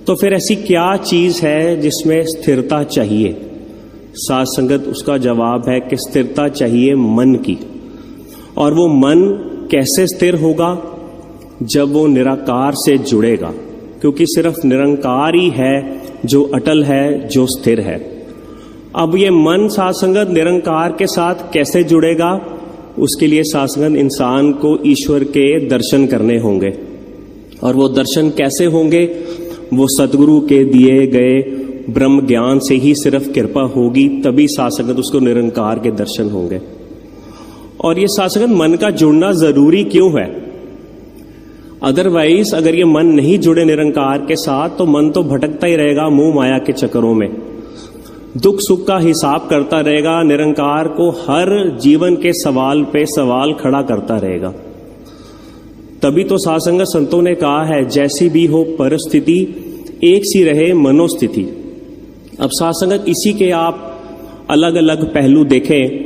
तो फिर ऐसी क्या चीज है जिसमें स्थिरता चाहिए? साध संगत उसका जवाब है कि स्थिरता चाहिए मन की। और वो मन कैसे स्थिर होगा? जब वो निराकार से जुड़ेगा, क्योंकि सिर्फ निरंकार ही है जो अटल है, जो स्थिर है। अब ये मन साध संगत निरंकार के साथ कैसे जुड़ेगा? उसके लिए साध संगत इंसान को ईश्वर के दर्शन करने होंगे। और वो दर्शन कैसे होंगे? वो सतगुरु के दिए गए ब्रह्म ज्ञान से ही सिर्फ कृपा होगी, तभी साध संगत उसको निरंकार के दर्शन होंगे। और ये साध संगत मन का जुड़ना जरूरी क्यों है? अदरवाइज अगर ये मन नहीं जुड़े निरंकार के साथ तो मन तो भटकता ही रहेगा मोह माया के चक्करों में, दुख सुख का हिसाब करता रहेगा, निरंकार को हर जीवन के सवाल पे सवाल खड़ा करता रहेगा। तभी तो साध संगत संतों ने कहा है, जैसी भी हो परिस्थिति एक सी रहे मनोस्थिति। अब साध संगत इसी के आप अलग अलग पहलू देखें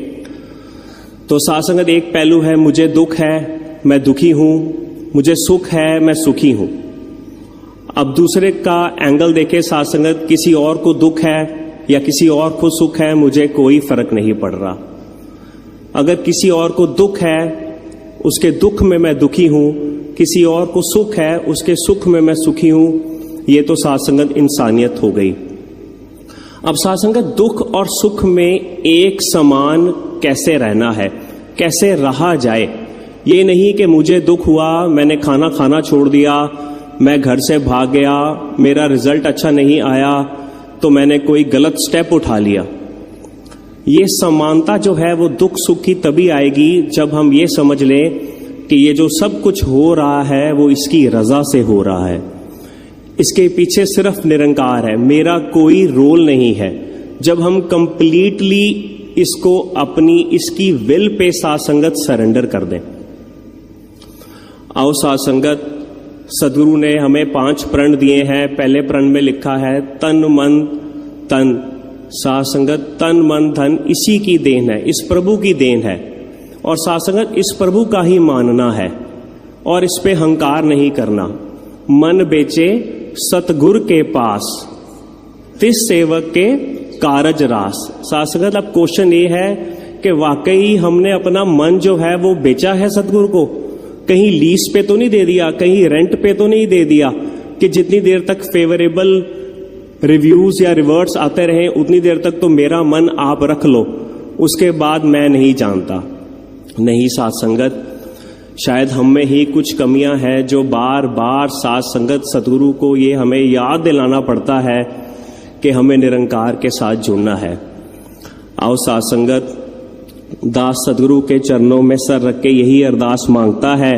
तो साध संगत एक पहलू है, मुझे दुख है मैं दुखी हूं, मुझे सुख है मैं सुखी हूं। अब दूसरे का एंगल देखे साध संगत, किसी और को दुख है या किसी और को सुख है, मुझे कोई फर्क नहीं पड़ रहा। अगर किसी और को दुख है उसके दुख में मैं दुखी हूं, किसी और को सुख है उसके सुख में मैं सुखी हूं, ये तो साध संगत इंसानियत हो गई। अब साध संगत दुख और सुख में एक समान कैसे रहना है, कैसे रहा जाए? ये नहीं कि मुझे दुख हुआ, मैंने खाना खाना छोड़ दिया, मैं घर से भाग गया, मेरा रिजल्ट अच्छा नहीं आया तो मैंने कोई गलत स्टेप उठा लिया। ये समानता जो है वो दुख सुख की तभी आएगी जब हम ये समझ लें कि ये जो सब कुछ हो रहा है वो इसकी रजा से हो रहा है, इसके पीछे सिर्फ निरंकार है, मेरा कोई रोल नहीं है। जब हम कंप्लीटली इसको अपनी इसकी विल पे साध संगत सरेंडर कर दें। आओ साध संगत, सदगुरु ने हमें 5 प्रण दिए हैं। पहले प्रण में लिखा है तन मन तन। साध संगत तन मन धन इसी की देन है, इस प्रभु की देन है। और साध संगत इस प्रभु का ही मानना है और इस पे हंकार नहीं करना। मन बेचे सतगुर के पास, तिस सेवक के कारज रास। साध संगत अब क्वेश्चन ये है कि वाकई हमने अपना मन जो है वो बेचा है सतगुरु को? कहीं लीज पे तो नहीं दे दिया, कहीं रेंट पे तो नहीं दे दिया कि जितनी देर तक फेवरेबल रिव्यूज या रिवर्ट्स आते रहे उतनी देर तक तो मेरा मन आप रख लो, उसके बाद मैं नहीं जानता? नहीं साध संगत, शायद हम में ही कुछ कमियां हैं जो बार बार साध संगत सतगुरु को ये हमें याद दिलाना पड़ता है कि हमें निरंकार के साथ जुड़ना है। आओ साध संगत, दास सतगुरु के चरणों में सर रख के यही अरदास मांगता है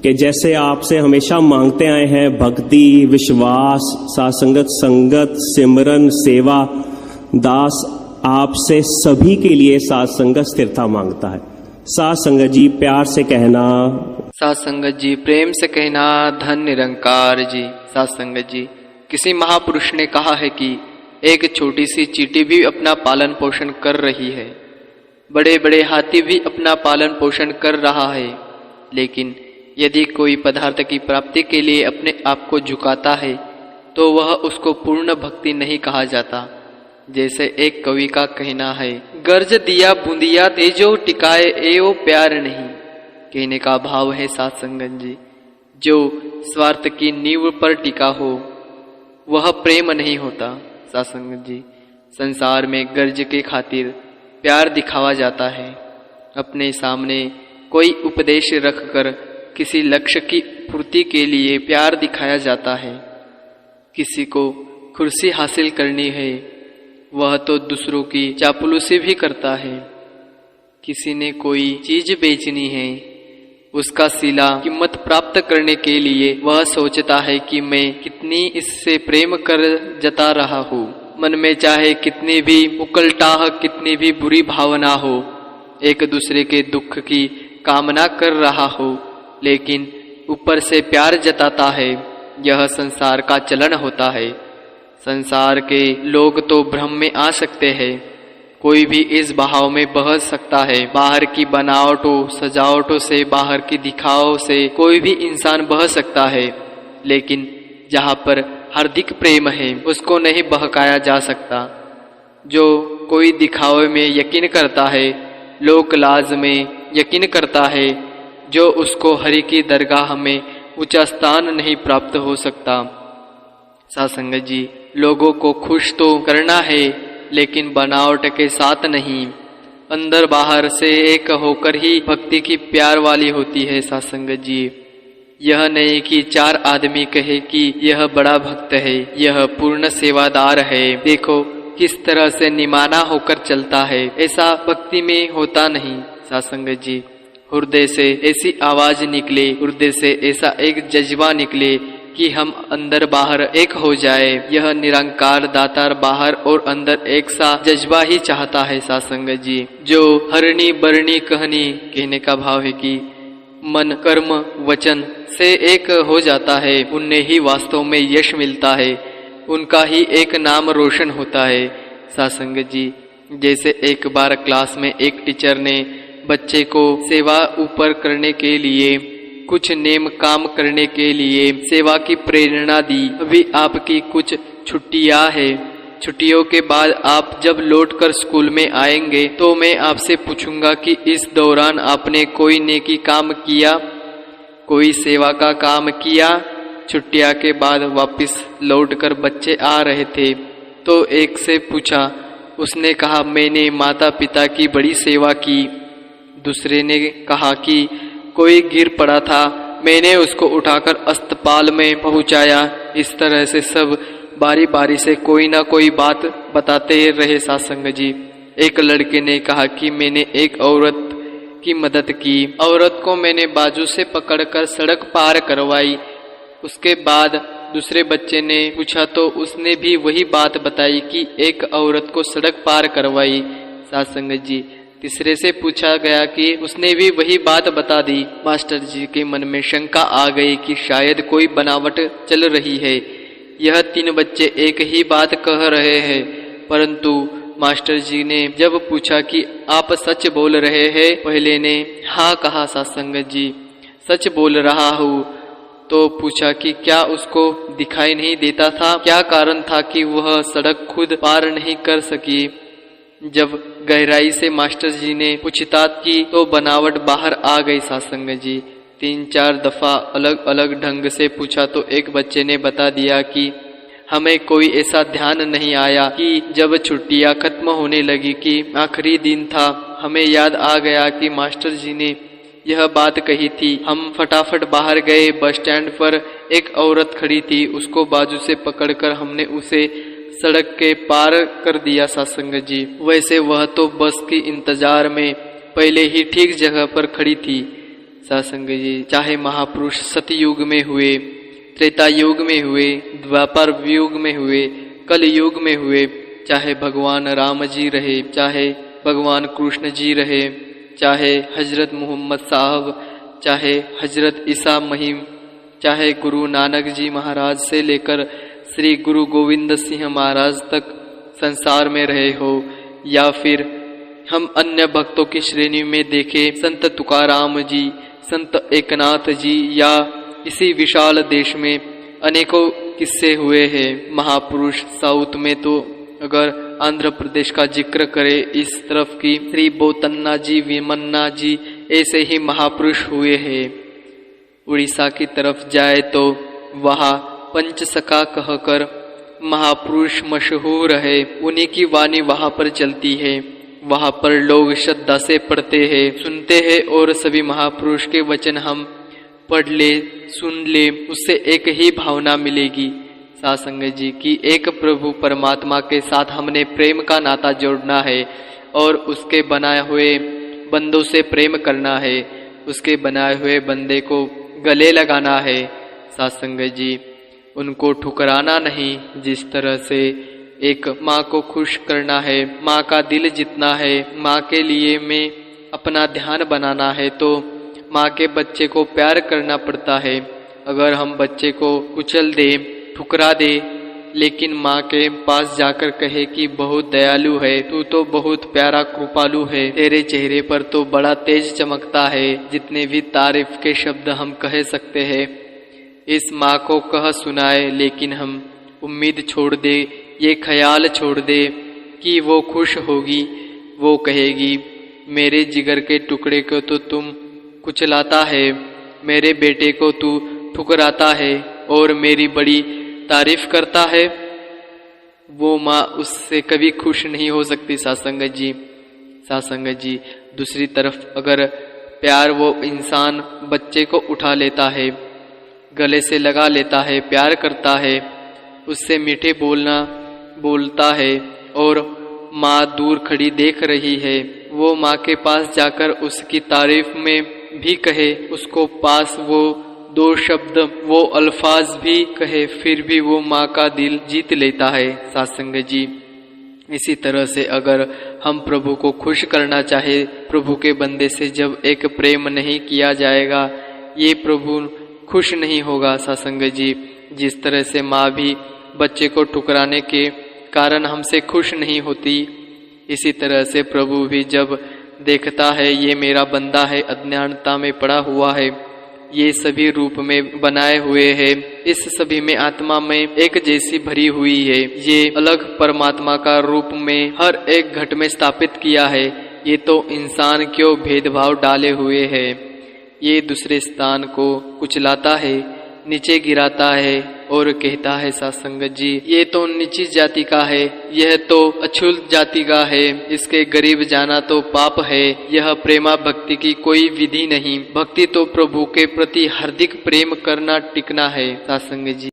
कि जैसे आपसे हमेशा मांगते आए हैं भक्ति, विश्वास, साध संगत, संगत, सिमरन, सेवा, दास आपसे सभी के लिए साध संगत स्थिरता मांगता है। साध संगत जी प्यार से कहना, साध संगत जी प्रेम से कहना, धन निरंकार जी। साध संगत जी, किसी महापुरुष ने कहा है कि एक छोटी सी चींटी भी अपना पालन पोषण कर रही है, बड़े बड़े हाथी भी अपना पालन पोषण कर रहा है, लेकिन यदि कोई पदार्थ की प्राप्ति के लिए अपने आप को झुकाता है तो वह उसको पूर्ण भक्ति नहीं कहा जाता। जैसे एक कवि का कहना है, गर्ज दिया बूंदिया तेजो टिकाए एओ प्यार नहीं। कहने का भाव है साध संगत जी, जो स्वार्थ की नींव पर टिका हो वह प्रेम नहीं होता। साध संगत जी, संसार में गर्ज के खातिर प्यार दिखावा जाता है, अपने सामने कोई उपदेश रखकर किसी लक्ष्य की पूर्ति के लिए प्यार दिखाया जाता है। किसी को कुर्सी हासिल करनी है वह तो दूसरों की चापलूसी भी करता है। किसी ने कोई चीज बेचनी है, उसका सिला कीमत प्राप्त करने के लिए वह सोचता है कि मैं कितनी इससे प्रेम कर जता रहा हूँ। मन में चाहे कितनी भी उकलटाह, कितनी भी बुरी भावना हो, एक दूसरे के दुख की कामना कर रहा हो, लेकिन ऊपर से प्यार जताता है। यह संसार का चलन होता है। संसार के लोग तो भ्रम में आ सकते हैं, कोई भी इस बहाव में बह सकता है। बाहर की बनावटों सजावटों से, बाहर की दिखावों से कोई भी इंसान बह सकता है, लेकिन जहाँ पर हार्दिक प्रेम है उसको नहीं बहकाया जा सकता। जो कोई दिखावे में यकीन करता है, लोक लाज में यकीन करता है, जो उसको हरि की दरगाह में ऊंचा स्थान नहीं प्राप्त हो सकता। सासंगत जी, लोगों को खुश तो करना है लेकिन बनावट के साथ नहीं, अंदर बाहर से एक होकर ही भक्ति की प्यार वाली होती है। सासंगत जी, यह नहीं कि 4 आदमी कहे कि यह बड़ा भक्त है, यह पूर्ण सेवादार है, देखो किस तरह से निमाना होकर चलता है, ऐसा भक्ति में होता नहीं। सासंगत जी, हृदय से ऐसी आवाज निकले, हृदय से ऐसा एक जज्बा निकले कि हम अंदर बाहर एक हो जाए। यह निरंकार दातार बाहर और अंदर एक सा जज्बा ही चाहता है। सासंगत जी, जो हरणी बरणी कहनी कहने का भाव है कि मन कर्म वचन से एक हो जाता है, उनने ही वास्तव में यश मिलता है, उनका ही एक नाम रोशन होता है। सासंगत जी, जैसे एक बार क्लास में एक टीचर ने बच्चे को सेवा ऊपर करने के लिए, कुछ नेम काम करने के लिए सेवा की प्रेरणा दी। अभी आपकी कुछ छुट्टियां है, छुट्टियों के बाद आप जब लौटकर स्कूल में आएंगे तो मैं आपसे पूछूंगा कि इस दौरान आपने कोई नेकी काम किया, कोई सेवा का काम किया। छुट्टियां के बाद वापस लौटकर बच्चे आ रहे थे तो एक से पूछा, उसने कहा मैंने माता पिता की बड़ी सेवा की। दूसरे ने कहा कि कोई गिर पड़ा था, मैंने उसको उठाकर अस्पताल में पहुंचाया। इस तरह से सब बारी बारी से कोई ना कोई बात बताते रहे। सासंग जी, एक लड़के ने कहा कि मैंने एक औरत की मदद की, औरत को मैंने बाजू से पकड़कर सड़क पार करवाई। उसके बाद दूसरे बच्चे ने पूछा तो उसने भी वही बात बताई कि एक औरत को सड़क पार करवाई। सासंग जी, तीसरे से पूछा गया कि उसने भी वही बात बता दी। मास्टर जी के मन में शंका आ गई कि शायद कोई बनावट चल रही है। यह 3 बच्चे एक ही बात कह रहे हैं, परंतु मास्टर जी ने जब पूछा कि आप सच बोल रहे हैं, पहले ने हाँ कहा। सासंग जी, सच बोल रहा हूँ। तो पूछा कि क्या उसको दिखाई नहीं देता था, क्या कारण था कि वह सड़क खुद पार नहीं कर सकी। जब गहराई से मास्टर जी ने पूछताछ की तो बनावट बाहर आ गई। सासंग जी, 3-4 दफा अलग अलग ढंग से पूछा तो एक बच्चे ने बता दिया कि हमें कोई ऐसा ध्यान नहीं आया कि जब छुट्टियां खत्म होने लगी कि आखिरी दिन था, हमें याद आ गया कि मास्टर जी ने यह बात कही थी। हम फटाफट बाहर गए। बस स्टैंड पर एक औरत खड़ी थी, उसको बाजू से पकड़कर हमने उसे सड़क के पार कर दिया। सासंग जी, वैसे वह तो बस के इंतजार में पहले ही ठीक जगह पर खड़ी थी। सासंग जी, चाहे महापुरुष सतयुग में हुए, त्रेता युग में हुए, द्वापर युग में हुए, कल युग में हुए, चाहे भगवान राम जी रहे, चाहे भगवान कृष्ण जी रहे, चाहे हजरत मोहम्मद साहब, चाहे हजरत ईसा महिम, चाहे गुरु नानक जी महाराज से लेकर श्री गुरु गोविंद सिंह महाराज तक संसार में रहे हो, या फिर हम अन्य भक्तों की श्रेणी में देखें संत तुकाराम जी, संत एकनाथ जी, या इसी विशाल देश में अनेकों किस्से हुए हैं। महापुरुष साउथ में तो अगर आंध्र प्रदेश का जिक्र करे, इस तरफ की श्री बोतन्ना जी, विमन्ना जी, ऐसे ही महापुरुष हुए हैं। उड़ीसा की तरफ जाए तो वहाँ पंचसखा कहकर महापुरुष मशहूर है, उन्हीं की वाणी वहाँ पर चलती है। वहाँ पर लोग श्रद्धा से पढ़ते हैं, सुनते हैं, और सभी महापुरुष के वचन हम पढ़ ले, सुन ले, उससे एक ही भावना मिलेगी। सासंग जी की एक प्रभु परमात्मा के साथ हमने प्रेम का नाता जोड़ना है और उसके बनाए हुए बंदों से प्रेम करना है, उसके बनाए हुए बंदे को गले लगाना है। सासंग जी, उनको ठुकराना नहीं। जिस तरह से एक माँ को खुश करना है, माँ का दिल जीतना है, माँ के लिए में अपना ध्यान बनाना है, तो माँ के बच्चे को प्यार करना पड़ता है। अगर हम बच्चे को कुचल दे, ठुकरा दे, लेकिन माँ के पास जाकर कहे कि बहुत दयालु है, तू तो बहुत प्यारा कृपालु है, तेरे चेहरे पर तो बड़ा तेज चमकता है, जितने भी तारीफ के शब्द हम कह सकते हैं, इस माँ को कह सुनाए, लेकिन हम उम्मीद छोड़ दे, ये ख्याल छोड़ दे कि वो खुश होगी। वो कहेगी, मेरे जिगर के टुकड़े को तो तुम कुचलाता है, मेरे बेटे को तू ठुकराता है और मेरी बड़ी तारीफ करता है। वो माँ उससे कभी खुश नहीं हो सकती सासंगत जी। सासंगत जी, दूसरी तरफ अगर प्यार वो इंसान बच्चे को उठा लेता है, गले से लगा लेता है, प्यार करता है, उससे मीठे बोलता है और माँ दूर खड़ी देख रही है, वो माँ के पास जाकर उसकी तारीफ में भी कहे, उसको पास वो दो शब्द वो अल्फाज भी कहे, फिर भी वो माँ का दिल जीत लेता है सासंगत जी। इसी तरह से अगर हम प्रभु को खुश करना चाहे, प्रभु के बंदे से जब एक प्रेम नहीं किया जाएगा, ये प्रभु खुश नहीं होगा सासंगत जी। जिस तरह से माँ भी बच्चे को ठुकराने के कारण हमसे खुश नहीं होती, इसी तरह से प्रभु भी जब देखता है ये मेरा बंदा है, अज्ञानता में पड़ा हुआ है, ये सभी रूप में बनाए हुए है, इस सभी में आत्मा में एक जैसी भरी हुई है, ये अलग परमात्मा का रूप में हर एक घट में स्थापित किया है, ये तो इंसान क्यों भेदभाव डाले हुए है, ये दूसरे स्थान को कुचलाता है, नीचे गिराता है और कहता है सासंगत जी, ये तो नीची जाति का है, यह तो अछूत जाति का है, इसके गरीब जाना तो पाप है, यह प्रेमा भक्ति की कोई विधि नहीं, भक्ति तो प्रभु के प्रति हार्दिक प्रेम करना टिकना है सासंगत जी।